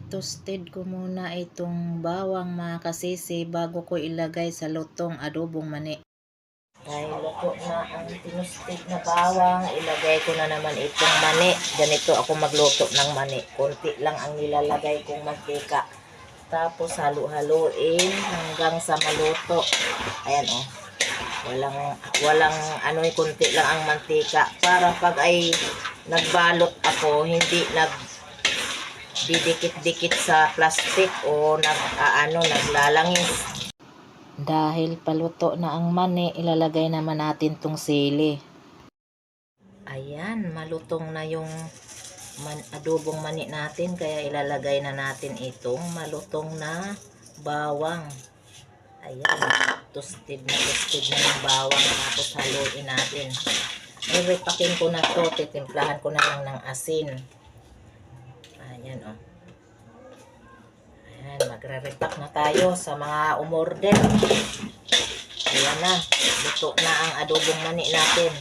Toasted ko muna itong bawang mga kasisi bago ko ilagay sa lutong adobong mani. Dahil luto na ang tinusted na bawang, ilagay ko na naman itong mani. Ganito ako magluto ng mani. Konti lang ang nilalagay kong mantika. Tapos halo-haloin hanggang sa maluto. Ayan oh. Walang ano, konti lang ang mantika. Para pag ay nagbalot ako, hindi didikit-dikit sa plastic o naglalangis. Dahil paluto na ang mani, ilalagay naman natin tong sili. Ayan, malutong na yung adobong mani natin, kaya ilalagay na natin itong malutong na bawang. Ayan, toasted na yung bawang, tapos haluin natin. I-repakin ko na to, titimplahan ko na lang ng asin. Ayan o. Ayan, magre-repack na tayo sa mga umorder. Ayan na, luto na ang adobong mani natin.